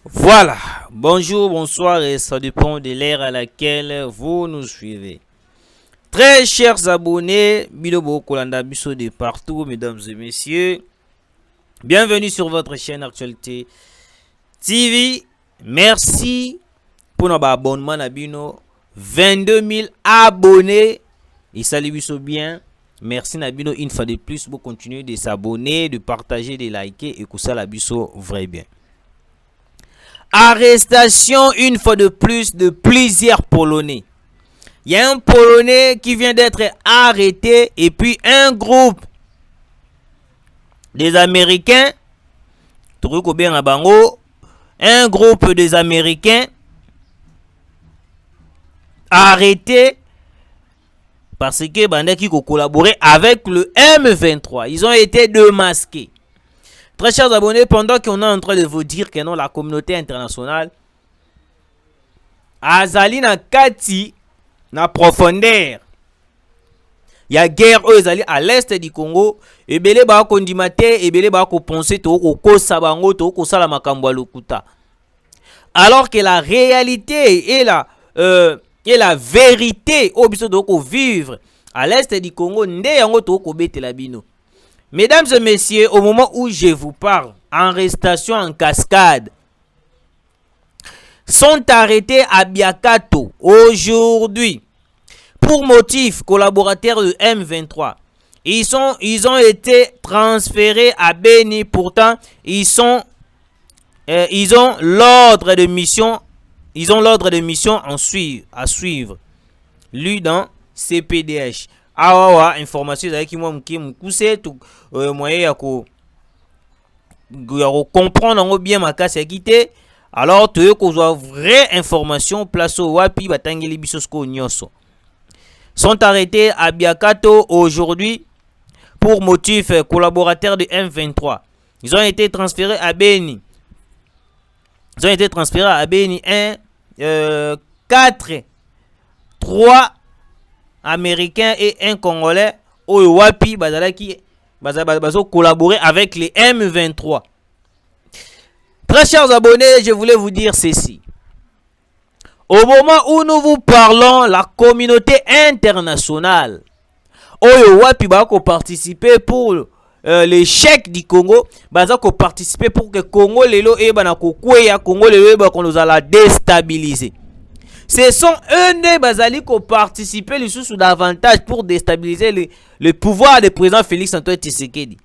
Voilà, bonjour, bonsoir et ça dépend de l'ère à laquelle vous nous suivez. Très chers abonnés, Bilobo Kolanda Bisso de partout, mesdames et messieurs, bienvenue sur votre chaîne Actualité TV. Merci pour notre abonnement à Bino, 22 000 abonnés. Et salut Bisso bien. Merci Nabino une fois de plus pour continuer de s'abonner, de partager, de liker et que ça la Bisso vrai bien. Arrestation une fois de plus de plusieurs Polonais. Il y a un Polonais qui vient d'être arrêté et puis un groupe des Américains, un groupe des Américains arrêté parce que Bandaki ont collaboré avec le M23. Ils ont été démasqués. Très chers abonnés, pendant qu'on est en train de vous dire que non, la communauté internationale azali na kati na profondeur. Il y a guerre à l'est du Congo. Et belé ba kondimate et belé ba ko penser to ko kosa bango to ko sala makambo lokuta. Alors que la réalité et la vérité au biso de ko vivre à l'est du Congo nde yango to ko betela bino. Mesdames et messieurs, au moment où je vous parle, arrestation en cascade, sont arrêtés à Biakato aujourd'hui pour motif collaborateurs de M23. Ils ont été transférés à Beni. Pourtant, ils ont l'ordre de mission. Ils ont l'ordre de mission à suivre. Lui dans CPDH. Awa information avec qui moi m'kousse tout moyen ya ko comprendre bien ma casse quitté. Alors tu ko zo vraie information place au wapi batangeli bisosko nyoso. Sont arrêtés à Biakato aujourd'hui pour motif collaborateurs de M23. Ils ont été transférés à Beni. 3 Américains et un Congolais au Wapi Bazalaki bazo collaborer avec les M23. Très chers abonnés, je voulais vous dire ceci. Au moment où nous vous parlons, la communauté internationale au Wapi bako participer pour l'échec du Congo, bazako participer pour que Congo lelo e banako kweya Congo lelo e ba qu'on nous a la déstabiliser. Ce sont eux bazali qui ont participé sous davantage pour déstabiliser le pouvoir du président Félix Antoine Tshisekedi.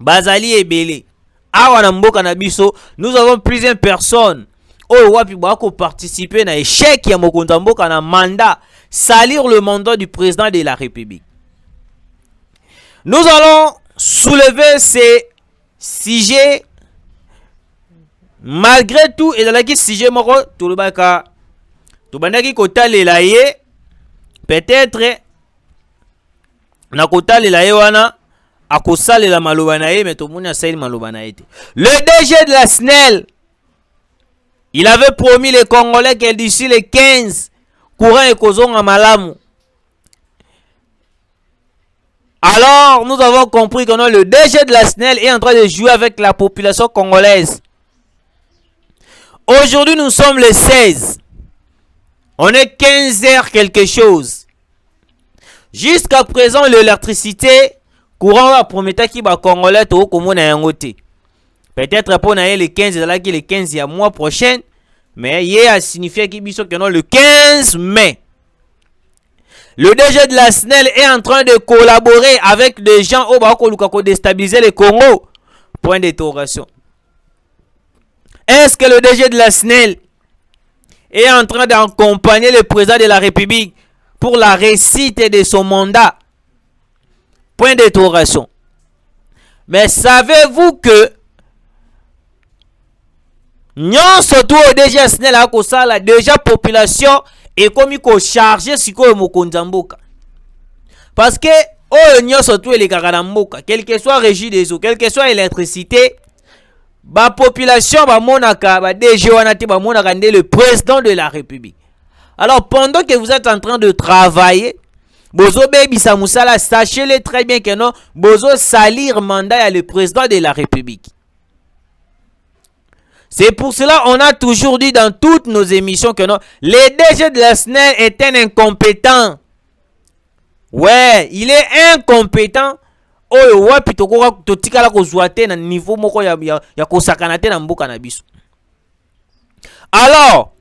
Bazali et Belé. Awa mboka na biso, nous avons plusieurs personnes qui ont participé à l'échec ya mokonza mboka na mandat, salir le mandat du président de la République. Nous allons soulever ces sujets malgré tout et dans la sujet moko tout le baka tobandaki kotalela ye peut-être na kotalela ye wana akosalela maloba na ye mais tomoni asali maloba na ye. Le DG de la SNEL, il avait promis les Congolais que d'ici le 15 courant et kozonga malamu. Alors nous avons compris que non, le DG de la SNEL est en train de jouer avec la population congolaise. Aujourd'hui nous sommes le 16. On est 15h quelque chose. Jusqu'à présent, l'électricité, courant va promettre qu'il va Congolais tout comme on a un côté. Peut-être pour le 15, le 15 il y a mois prochain, mais il a signifié qu'il que non le 15 mai. Le DG de la SNEL est en train de collaborer avec des gens au Bako pour déstabiliser le Congo. Point d'interrogation. Est-ce que le DG de la SNEL est en train d'accompagner le président de la République pour la réussite de son mandat? Point d'interrogation. Mais savez-vous que non surtout au DG SNEL a la déjà population et comme il faut charger si ko mokonzamboka parce que oh surtout les karanamboka quel que soit régie des eaux quel que soit électricité ba population ba monaka ba DG wana te ba monaka le président de la République. Alors pendant que vous êtes en train de travailler, Bozo bebisa musala, sachez-le très bien que non, bozo salir mandat à le président de la République. C'est pour cela on a toujours dit dans toutes nos émissions que non, le DG de la SNEL est un incompétent. Ouais, il est incompétent. Oyo wapi totikala kozwa te na niveau moko ya kosakana te na mboka na biso. Alors,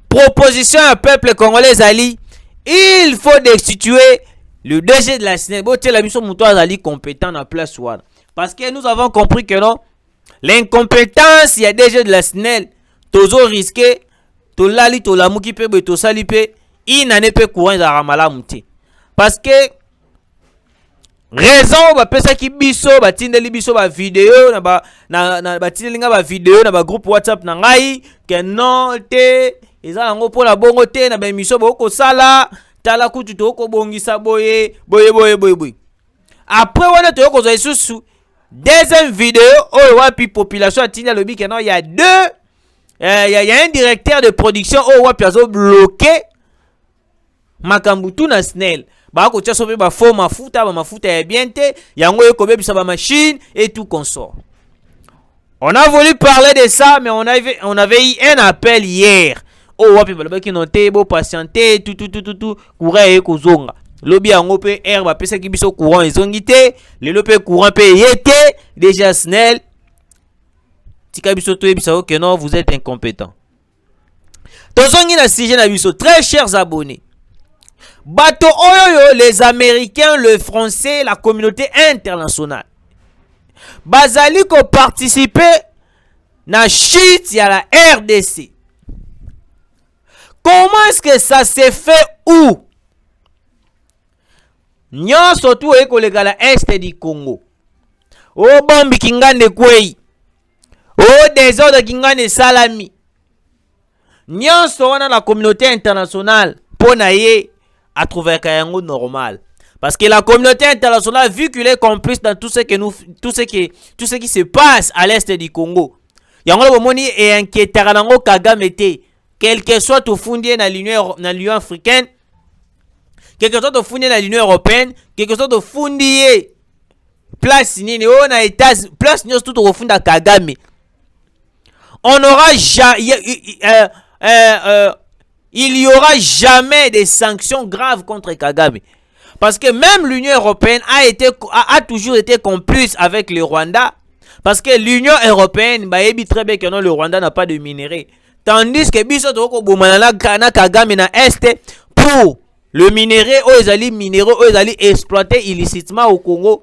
proposition à peuple congolais ali, il faut destituer le DG de la SNEL. Bo te la biso muto azali compétent na place wana. Parce que nous avons compris que non, l'incompétence il y a DG de la SNEL, tozo risqué, to lali to lamuki pe to sali pe, inane pe courant za ramala muti. Parce que raison ba pesa ki biso ba tindeli biso ba vidéo na ba tindeli nga ba vidéo na ba groupe WhatsApp na ngai que non te eza ngo pour la bongo te na ba émission ba ko sala tala kutu to ko bongisa boye. Après wana to ko zo isusu deuxième vidéo oh wapi population tinda lobi que non il y a deux il y a un directeur de production oh wapi azo bloqué makambutu na SNEL. Ba ko tia sobe ba faux mafuta ya bien te yango yo kobebisa ba machine et tout consort. On a voulu parler de ça mais on avait eu un appel hier. Oh wapi ba ki noté bo patienter tout courant e kozonga. Lobi yango pe air ba pesa ki biso courant ezongi te, le lope courant pe yete déjà SNEL. Tika biso to ebisa que non vous êtes incompétent. Tozongi na sujet na biso très chers abonnés. Bato oyoyo, les Américains, le Français, la communauté internationale. Bazali ko participer na chute ya la RDC. Comment est-ce que ça s'est fait où? Nyon surtout eko legala est du Congo. O bombi kingane kwei. O désordre kingane salami. Nyon so wana la communauté internationale pona ye à trouver un normal. Parce que la communauté internationale, vu qu'il est complice dans tout ce qui se passe à l'est du Congo, yango bomoni et inquiétera nango Kagame te, quel que soit au fondé dans l'Union africaine, quel que soit au fondé dans l'Union européenne, quel que soit au fondé place nini on a état place nini tout au fond de Kagame. On aura il n'y aura jamais de sanctions graves contre Kagame. Parce que même l'Union européenne a toujours été complice avec le Rwanda. Parce que l'Union européenne, bah, elle dit très bien que non, le Rwanda n'a pas de minerais. Tandis que biso toko bomanana Kagame na Est pour le minerai, ils allaient exploiter illicitement au Congo.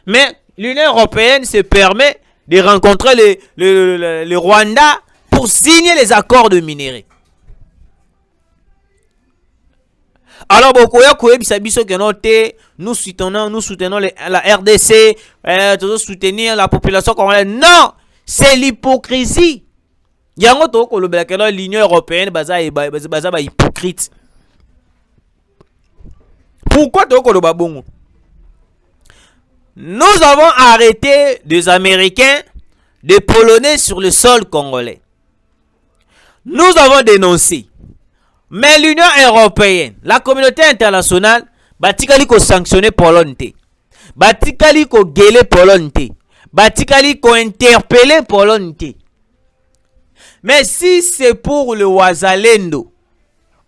Mais l'Union européenne se permet de rencontrer le Rwanda pour signer les accords de minerais. Alors, nous soutenons la RDC, nous soutenir la population congolaise. Non, c'est l'hypocrisie. L'Union européenne est hypocrite. Pourquoi nous avons arrêté des Américains, des Polonais sur le sol congolais. Nous avons dénoncé. Mais l'Union européenne, la communauté internationale, batikali ko sanctionner Pologne, batikali ko gueuler Pologne, batikali ko interpeller Pologne. Mais si c'est pour le Wazalendo,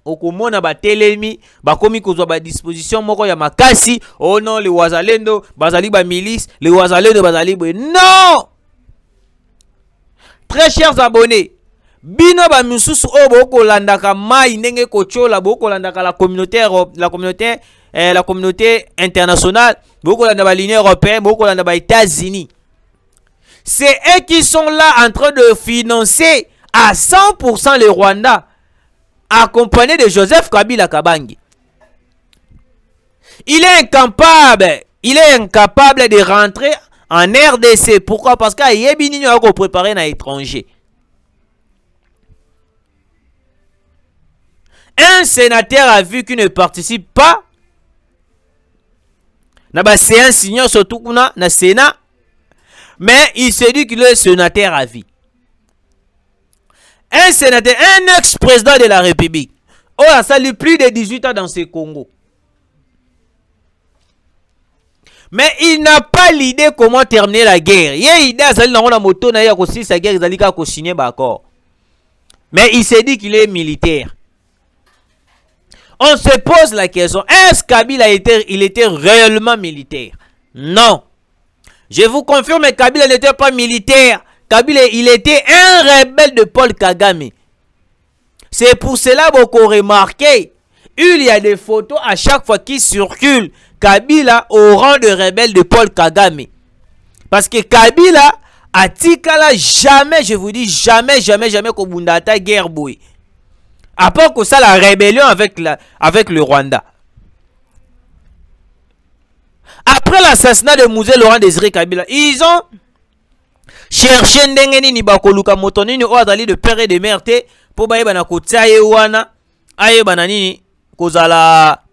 okomona batelemi, bakomi kozwa ba disposition moko ya makasi, oh non le Wazalendo, bazali ba milice, le Wazalendo bazali boy. Non! Très chers abonnés, bino ba misusu o boko landaka mai ndenge kochola boko landaka la communauté internationale boko landa ba l'Union européenne boko landa ba États-Unis. C'est eux qui sont là en train de financer à 100% le Rwanda accompagné de Joseph Kabila Kabangi. Il est incapable de rentrer en RDC. Pourquoi? Parce qu'il y a des gens qui préparé à l'étranger. Un sénateur a vu qu'il ne participe pas dans la séance surtout dans le Sénat, mais il se dit qu'il est sénateur à vie. Un sénateur, un ex-président de la République, on a sali plus de 18 ans dans ce Congo. Mais il n'a pas l'idée comment terminer la guerre. Il y a l'idée à la moto, il y a aussi sa guerre, il a signé d'accord. Mais il s'est dit qu'il est militaire. On se pose la question, est-ce Kabila il était réellement militaire? Non. Je vous confirme que Kabila n'était pas militaire. Kabila, il était un rebelle de Paul Kagame. C'est pour cela que vous remarquez, il y a des photos à chaque fois qui circulent. Kabila au rang de rebelle de Paul Kagame. Parce que Kabila a tikala jamais, je vous dis jamais Kobundata guerre boué. À part que ça, la rébellion avec le Rwanda. Après l'assassinat de Mouzé Laurent Désiré Kabila, ils ont cherché ndengeni ni bakoluka motonini o azali de père et de mère te po baye bana kotia ye wana aye bana nini kozala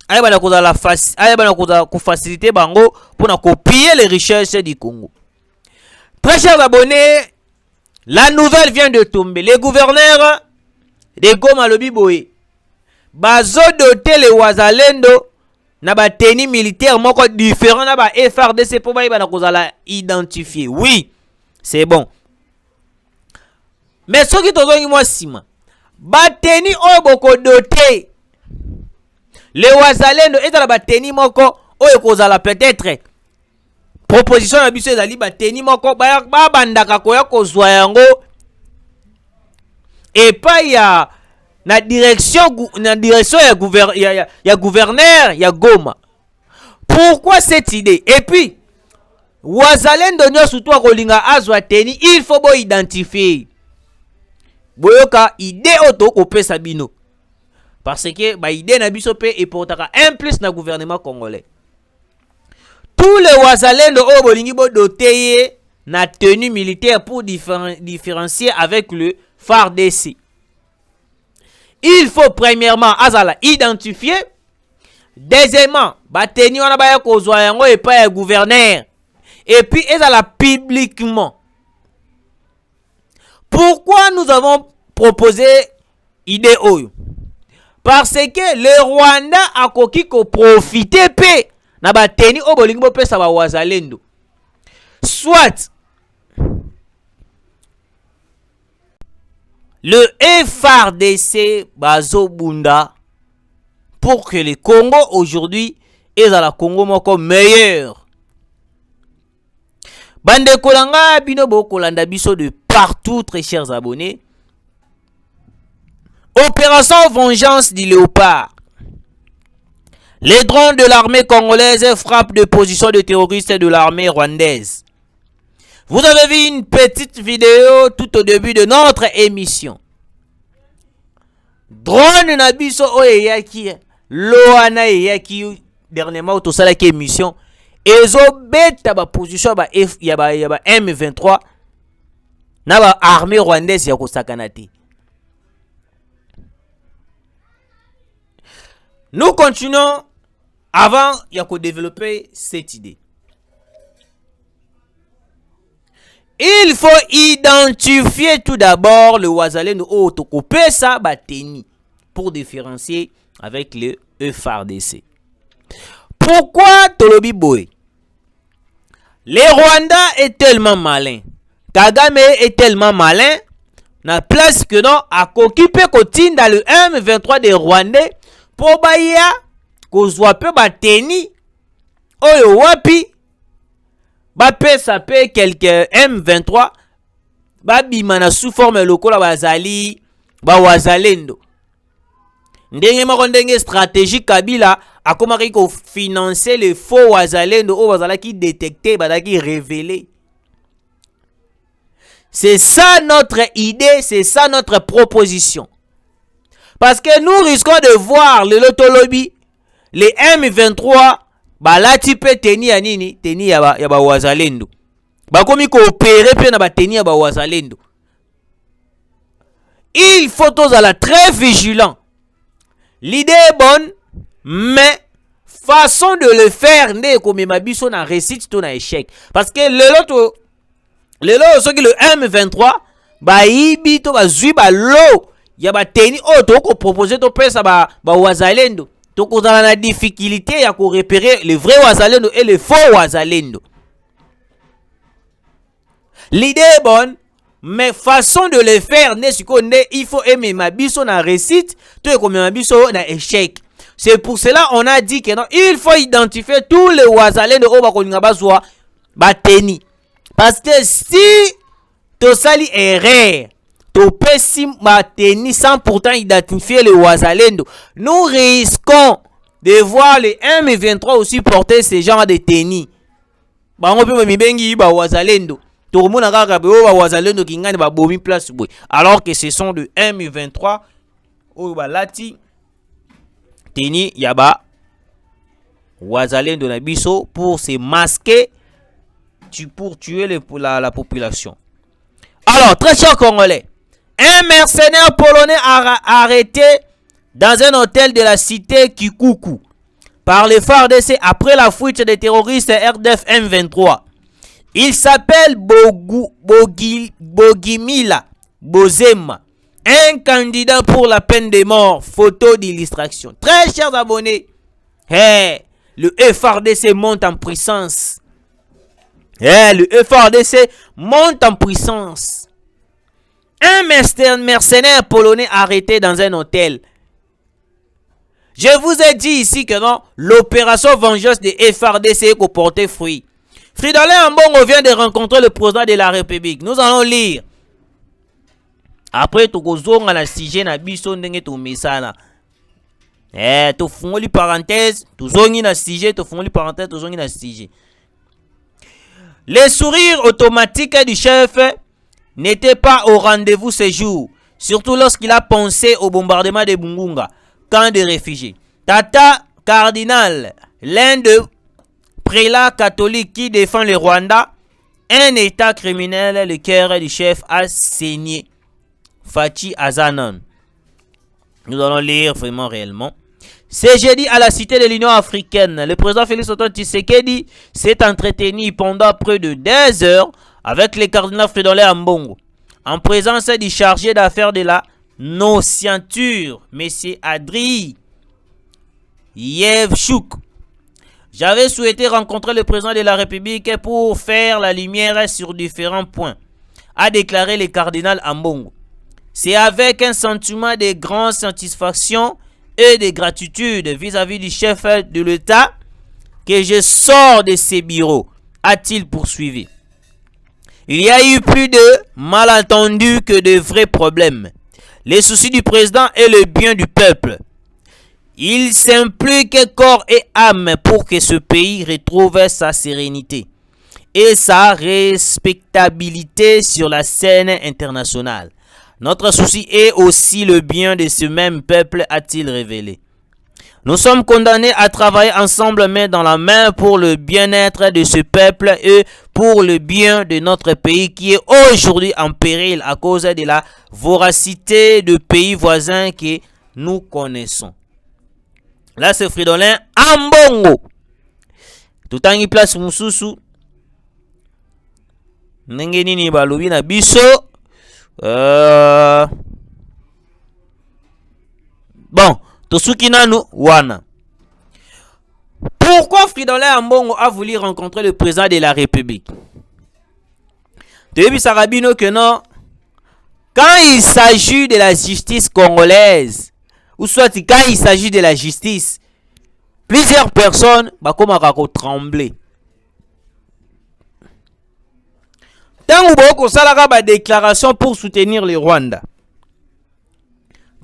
aye bana faciliter bango pour na copier les richesses du Congo. Très chers abonnés, la nouvelle vient de tomber. Les gouverneurs de Goma lobi boye bazo doter les wazalendo na ba tenue militaire moko différent na ba FRDC pour ba kozala identifier. Oui, c'est bon. Mais ce qui tozongi moi sima ba tenue oyo boko doter les wazalendo ezala ba tenue moko oyo kozala peut-être proposition na biso ezali ba tenue moko ba bandaka koya kozwa yango et pas ya na direction ya gouverneur ya Goma. Pourquoi cette idée? Et puis wazalendo nyo surtout akolinga azwa teni, il faut bo identifier boyoka idée auto kopesa bino parce que ba idée na biso pe eportaka un plus na gouvernement congolais. Tous les wazalendo o bolingi bo doter na tenue militaire pour différencier avec le FARDC. Il faut premièrement azala identifier. Deuxièmement, bateni wana baya kozwa yango et pas un gouverneur. Et puis ezala publiquement. Pourquoi nous avons proposé idée oyo? Parce que le Rwanda a koki ko profiter pe na bateni o bolingi bo pesa ba wazalendo. Soit le FARDC Bazo Bunda pour que le Congo aujourd'hui est dans la Congo moko meilleur. Bande kolanga bino bo kolanda biso de partout, très chers abonnés. Opération vengeance du léopard. Les drones de l'armée congolaise frappent de positions de terroristes de l'armée rwandaise. Vous avez vu une petite vidéo tout au début de notre émission. Drone nabiso oyeyaki loana yaki dernièrement tout ça la émission ezo beta ba position ba ya ba M23 na ba armée rwandaise ya kosakana te. Nous continuons avant ya ko développer cette idée. Il faut identifier tout d'abord le wazalendo autocoupé ça bateni pour différencier avec le FARDC. Pourquoi Tolobi Boy? Les Rwandais est tellement malin. Kagame est tellement malin. Na place que non a occupé continue dans le M23 des Rwandais pour baya kozwa pe bateni oyo wapi ba pesa pe quelques M23 ba bimana sous forme lokola bazali ba wazalendo. Ndenge moko ndenge stratégique Kabila akomaki ko financer les faux wazalendo o bazala ki détecter badaki révéler. C'est ça notre idée, c'est ça notre proposition. Parce que nous risquons de voir le Lotolobi, les M23 balati pe teni ya nini, teni ya ba wazalendo. Bakomi coopérer pe na ba teni ya ba wazalendo. Il faut tous aller très vigilant. L'idée est bonne, mais façon de le faire n'est comme ma biso na réussite to na échec. Parce que le M23 ba ibi to ba zui ba lo ya ba teni o to ko proposer to pesa ba wazalendo. tokozala na difficulté ya ko repérer les vrais wazalendo et les faux wazalendo. L'idée est bonne, mais façon de le faire n'est ce qu'on est, il faut aimer ma biso na réussite, tout est comme ma biso na échec. C'est pour cela on a dit que non, il faut identifier tous les wazalendo au bakolinga bazwa bateni. Parce que si to sali erreur, to pesi bateni sans pourtant identifier les wazalendo, nous risquons de voir les M23 aussi porter ce genre de tenue. Bango pe mibengi ba wazalendo. Alors que ce sont de M23 ou lati teni yaba wazalendo na biso pour se masquer pour tuer la population. Alors, très cher Congolais, un mercenaire polonais arrêté dans un hôtel de la cité Kikuku par les FARDC après la fuite des terroristes RDF M23. Il s'appelle Bogimila Bozema, un candidat pour la peine de mort. Photo d'illustration. Très chers abonnés, le FARDC monte en puissance. Le FARDC monte en puissance. Un mercenaire polonais arrêté dans un hôtel. Je vous ai dit ici que non, l'opération vengeance des FARDC est porté fruit. Fridolin Ambongo vient de rencontrer le président de la République. Nous allons lire. Après, tu vas la sujet na biso ndenge tu mesana. Tu fongoli parenthèse, tu zongi na sujet, tu fongoli parenthèse, tu zongi na sujet. Les sourires automatiques du chef n'étaient pas au rendez-vous ce jour, surtout lorsqu'il a pensé au bombardement de Bungunga, camp de réfugiés. Tata Cardinal, l'un de prélat catholique qui défend le Rwanda, un état criminel, le cœur du chef a saigné. Fachi Azanan. Nous allons lire vraiment réellement. C'est jeudi à la cité de l'Union africaine. Le président Félix Antoine Tshisekedi s'est entretenu pendant près de 2 heures avec le cardinal Fridolin Ambongo, en présence du chargé d'affaires de la nocienture, M. Adri Yevchuk. J'avais souhaité rencontrer le président de la République pour faire la lumière sur différents points, a déclaré le cardinal Ambongo. C'est avec un sentiment de grande satisfaction et de gratitude vis-à-vis du chef de l'État que je sors de ces bureaux, a-t-il poursuivi. Il y a eu plus de malentendus que de vrais problèmes. Les soucis du président et le bien du peuple. Il s'implique corps et âme pour que ce pays retrouve sa sérénité et sa respectabilité sur la scène internationale. Notre souci est aussi le bien de ce même peuple, a-t-il révélé. Nous sommes condamnés à travailler ensemble main dans la main pour le bien-être de ce peuple et pour le bien de notre pays qui est aujourd'hui en péril à cause de la voracité de pays voisins que nous connaissons. Là, c'est Fridolin Ambongo. Tout en y place mususu. Nengeni ni balobi na biso. Bon, tosuki nanu wana. Pourquoi Fridolin Ambongo a voulu rencontrer le président de la République? Debi Sarabino que non. Quand il s'agit de la justice congolaise, ou soit quand il s'agit de la justice, plusieurs personnes bakomaka trembler. Tango boko salaka ba déclaration pour soutenir le Rwanda.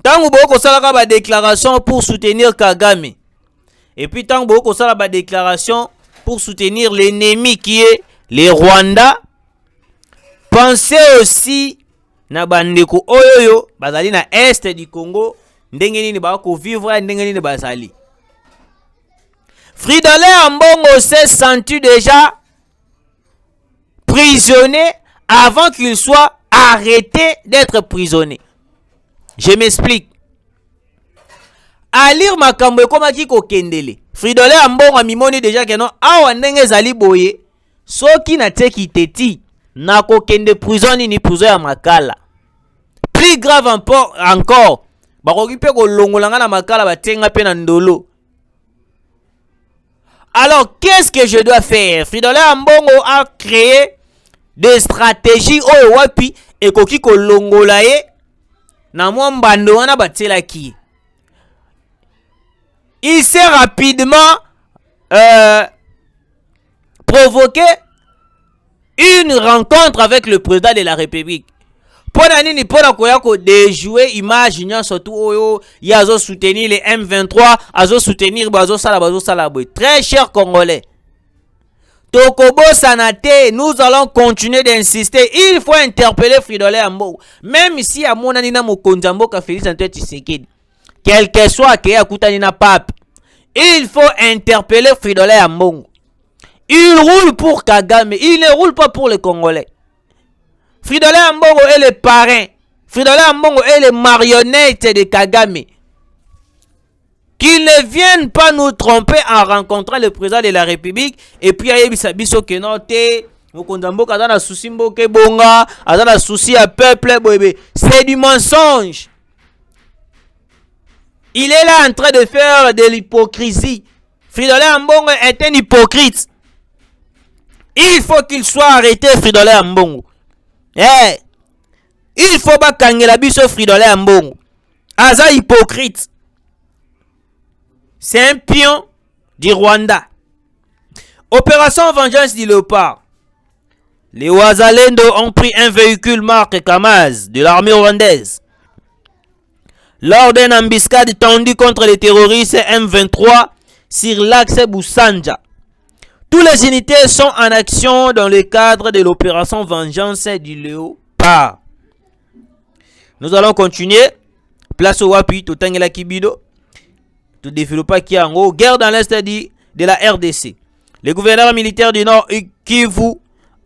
Tango boko salaka ba déclaration pour soutenir Kagame. Et puis tango boko salaka ba déclaration pour soutenir l'ennemi qui est le Rwanda. Pensez aussi na bandeko oyoyo bazali na est du Congo. Ndenge nini bako vivre, ndenge nini bazali. Fridolin Ambongo s'est senti déjà prisonnier avant qu'il soit arrêté d'être prisonnier. Je m'explique. À lire makambo ekomaki kokendele. Fridolin Ambongo amimoni déjà que non awa ndenge zali boye soki na teki teti na kokende prison ni prison ya makala. Plus grave encore bakoki pe kolongolanga na makala batenga pe na ndolo Alors, qu'est-ce que je dois faire? Fridolin Ambongo a créé des stratégies oyo wapi ekoki kolongola ye na mwa mbando wana batelaki. Il s'est rapidement provoqué une rencontre avec le président de la République. Pona nini pona koya ko déjouer image nyonso tu oyo ya zo soutenir les M23, azo soutenir bazo sala boy. Très cher Congolais. Tokobo Sanate, nous allons continuer d'insister. Il faut interpeller Fridolin Ambongo. Même si à mon anina mokonzi mboka Félix Antoine Tshisekedi, quel que soit que akutani na pape, il faut interpeller Fridolin Ambongo. Il roule pour Kagame, il ne roule pas pour les Congolais. Fridolin Ambongo est le parrain. Fridolin Ambongo est le marionnette de Kagame. Qu'ils ne viennent pas nous tromper en rencontrant le président de la République et puis ayebisa biso ke note mokonzi mboka aza na souci mboka bonga, aza na souci à peuple boyebe. C'est du mensonge. Il est là en train de faire de l'hypocrisie. Fridolin Ambongo est un hypocrite. Il faut qu'il soit arrêté, Fridolin Ambongo. Eh, il faut pas kangela biso Fridolin Ambongo. Aza hypocrite. C'est un pion du Rwanda. Opération Vengeance du Léopard. Les Wazalendo ont pris un véhicule marque Kamaz de l'armée rwandaise. Lors d'une embuscade tendue contre les terroristes M23 sur l'axe Boussanja. Tous les unités sont en action dans le cadre de l'opération Vengeance du Léopard. Nous allons continuer. Place au Wapi, Totangela Kibido. Tout développer qui en haut. Guerre dans l'est de la RDC. Le gouverneur militaire du Nord, Kivu,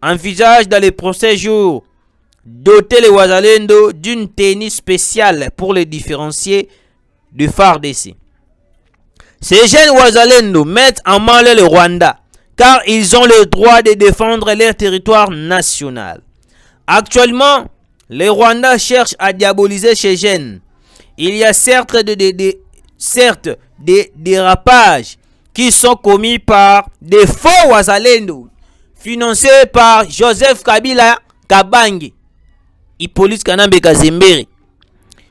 envisage dans les prochains jours doter les Wazalendo d'une tenue spéciale pour les différencier du FARDC. Ces jeunes Wazalendo mettent en mal le Rwanda car ils ont le droit de défendre leur territoire national. Actuellement, les Rwandais cherchent à diaboliser ces jeunes. Il y a certes des dérapages qui sont commis par des faux Wazalendo financés par Joseph Kabila Kabange, Hippolyte Kanambe Kazembere.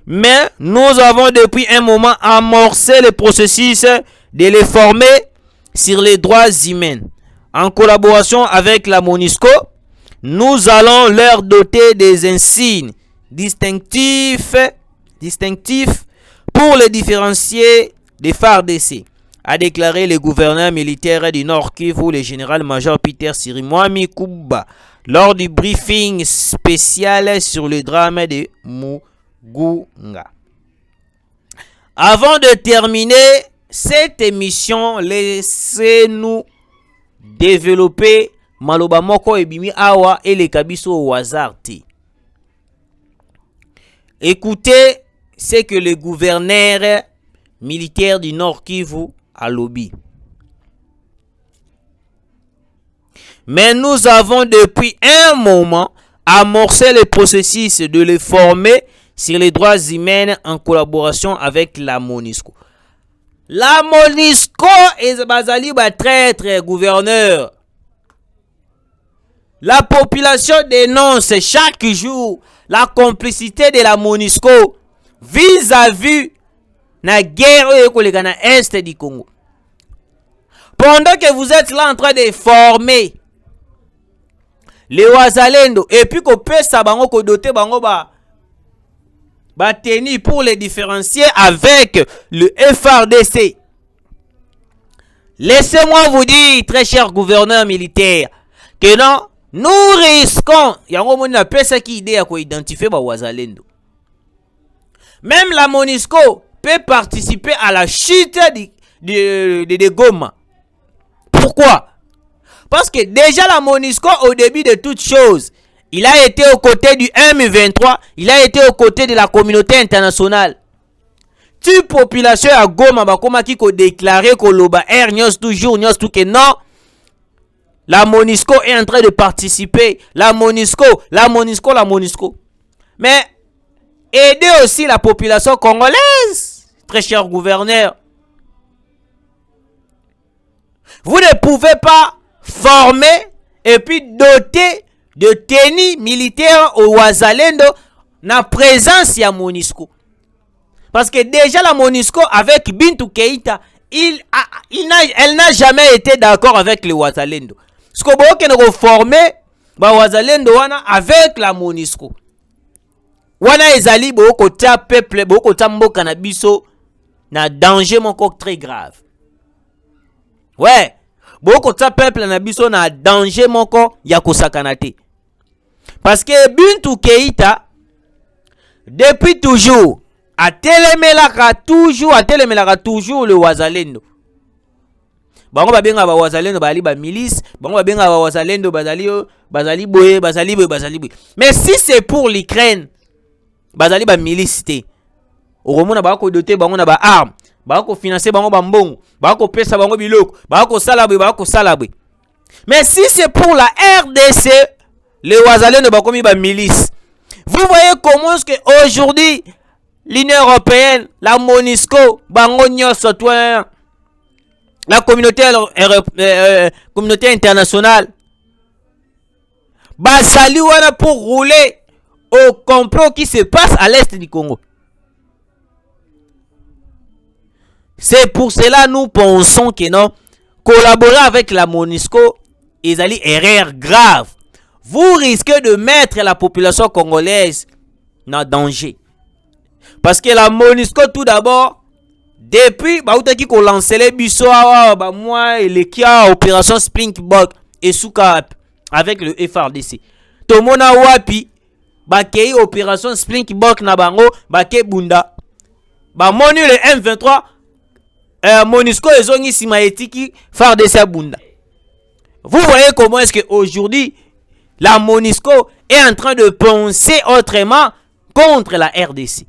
Mais nous avons depuis un moment amorcé le processus de les former sur les droits humains. En collaboration avec la MONUSCO, nous allons leur doter des insignes distinctifs pour les différencier des FARDC, a déclaré le gouverneur militaire du Nord Kivu, le général-major Peter Sirimwami Kuba, lors du briefing spécial sur le drame de Mugunga. Avant de terminer cette émission, laissez-nous développer Maloba Moko Ebimi Awa et les Kabiso au hasard. Écoutez ce que le gouverneur militaire du Nord Kivu a lobby. Mais nous avons depuis un moment amorcé le processus de les former sur les droits humains en collaboration avec la MONUSCO. La MONUSCO est basali ba traître gouverneur. La population dénonce chaque jour la complicité de la MONUSCO vis-à-vis la guerre au est du Congo. Pendant que vous êtes là en train de former les Wazalendo et puis qu'on peut sabango ko doter bango ba tenir pour les différencier avec le FARDC. Laissez-moi vous dire, très cher gouverneur militaire, que non, nous risquons, yango moni na pesa ki idée à ko identifier ba Wazalendo. Même la MONUSCO peut participer à la chute de Goma. Pourquoi? Parce que déjà la MONUSCO, au début de toutes choses, il a été aux côtés du M23, il a été aux côtés de la communauté internationale. Tu population à Goma, bakoma qui ko déclaré que l'Oba Air nyos toujours nyos tout que non. La MONUSCO est en train de participer. La MONUSCO. Mais aider aussi la population congolaise, très cher gouverneur. Vous ne pouvaient pas former et puis doter de tenue militaire au Wazalendo na présence ya MONUSCO. Parce que déjà la MONUSCO avec Bintou Keïta, elle n'a jamais été d'accord avec les Wazalendo. Ce qu'on veut former ba Wazalendo wana avec la MONUSCO. Wana ezali boko ta peuple boko ta mboka na biso na danger moko très grave. Ouais, boko ta peuple na biso na danger moko ya kosakana te. Parce que Bintou Keïta depuis toujours atelemelaka toujours le Wazalendo. Bango babenga ba Wazalendo bali ba milice, bango babenga ba Wazalendo bazali boye. Mais si c'est pour l'Ukraine, bazali ba milice te. Oromona ba ko doter bango na ba arme, ba ko financer bango ba mbongo, ba ko pesa bango biloko, ba ko salabwe. Mais si c'est pour la RDC, les Wazalendo ba komi ba milice. Vous voyez comment est-ce que aujourd'hui l'Union européenne, la MONUSCO, bango nyoso toi, la communauté internationale, basali wana pour rouler au complot qui se passe à l'est du Congo. C'est pour cela nous pensons que non, collaborer avec la MONUSCO, ils allaient erreur grave. Vous risquez de mettre la population congolaise en danger. Parce que la MONUSCO tout d'abord, depuis bautaki ko lancer les biso ba moi et les kia opération Springbok et Souka avec le FRDC. Tomona wapi ba kei opération Springbok na bango ba ke bunda. Ba moni le M23 MONUSCO ezongi sima etiki FRDC bunda. Vous voyez comment est-ce que aujourd'hui la MONUSCO est en train de penser autrement contre la RDC.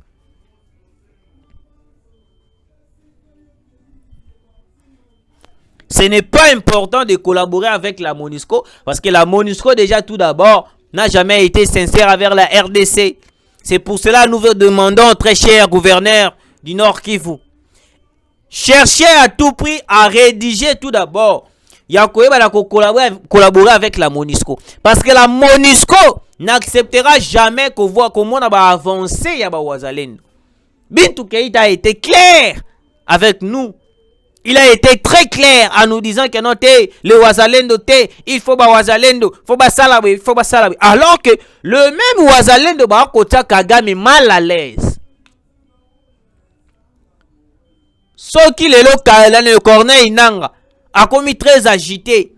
Ce n'est pas important de collaborer avec la MONUSCO parce que la MONUSCO déjà tout d'abord n'a jamais été sincère avec la RDC. C'est pour cela que nous vous demandons, très cher gouverneur du Nord Kivu, cherchez à tout prix à rédiger tout d'abord. Il y a collaborer avec la MONUSCO. Parce que la MONUSCO n'acceptera jamais qu'on voit comment on va avancer ya ba Wazalendo. Bintou Keïta a été clair avec nous. Il a été très clair en nous disant que non, le Wazalendo, il faut ba Wazalendo, faut ba Salabé, il faut ba Salabé. Alors que le même Wazalendo ba Kota Kagame est mal à l'aise. Ce qui est le Corneille Nanga a commis très agité.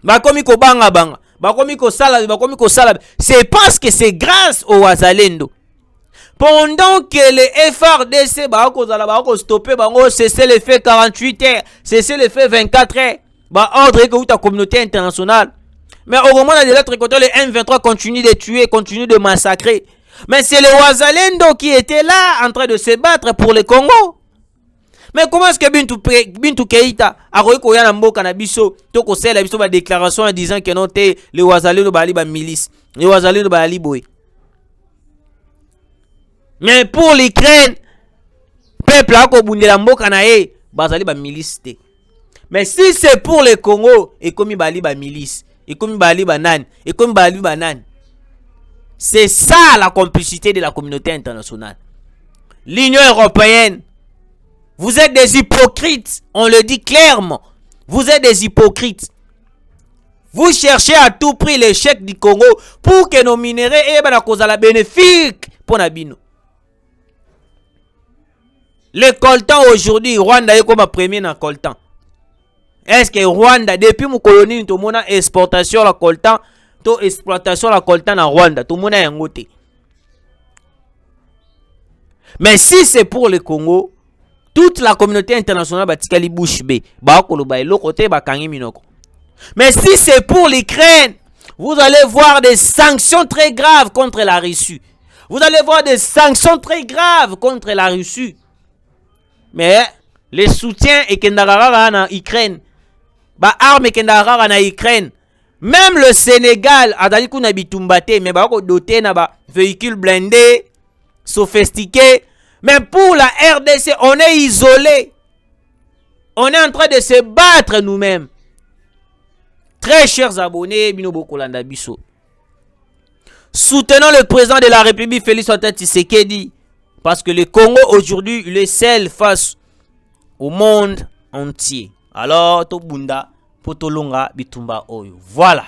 Bakomi ko banga banga, bakomi ko salabi. C'est parce que c'est grâce au Wazalendo. Pendant que les FRDC bako stopper bango cesser les faits 48 heures, cesser les faits 24 heures, ba ordre que la communauté internationale. Mais au moment de l'autre côté, les M23 continuent de tuer, continuent de massacrer. Mais c'est le Wazalendo qui était là en train de se battre pour le Congo. Mais comment est-ce que Bintou Keïta a reconnu na mboka na biso to ko sela biso ba déclaration en disant que non te le Wazalendo bali ba milice, le Wazalendo bali boy. Mais pour l'Ukraine, peuple a ko bundela mboka na ye bazali ba milice te. Mais si c'est pour le Congo et comme bali ba milice, et comme bali ba nan, et comme bali ba nan. C'est ça la complicité de la communauté internationale. L'Union européenne, vous êtes des hypocrites, on le dit clairement. Vous êtes des hypocrites. Vous cherchez à tout prix l'échec du Congo pour que nos minéraux aient la cause à la bénéfique pour Nabino. Le coltan aujourd'hui, Rwanda est comme premier dans le coltan. Est-ce que Rwanda, depuis mon colonie, tout le monde a exportation la coltan, tout exploitation la coltan en Rwanda, tout le monde a un côté. Mais si c'est pour le Congo, toute la communauté internationale va tikali bouche bé. Mais si c'est pour l'Ukraine, vous allez voir des sanctions très graves contre la Russie. Vous allez voir des sanctions très graves contre la Russie. Mais les soutiens et kendagara en Ukraine, ba armes kendagara en Ukraine, même le Sénégal a dali kuna bitumbate mais ba ko doté na ba véhicules blindés sophistiqués. Mais pour la RDC, on est isolé. On est en train de se battre nous-mêmes. Très chers abonnés, Binobo Kolanda Biso. Soutenons le président de la République, Félix Antoine Tshisekedi. Parce que le Congo aujourd'hui, il est seul face au monde entier. Alors, Tobunda, Potolonga, Bitumba Oyo. Voilà.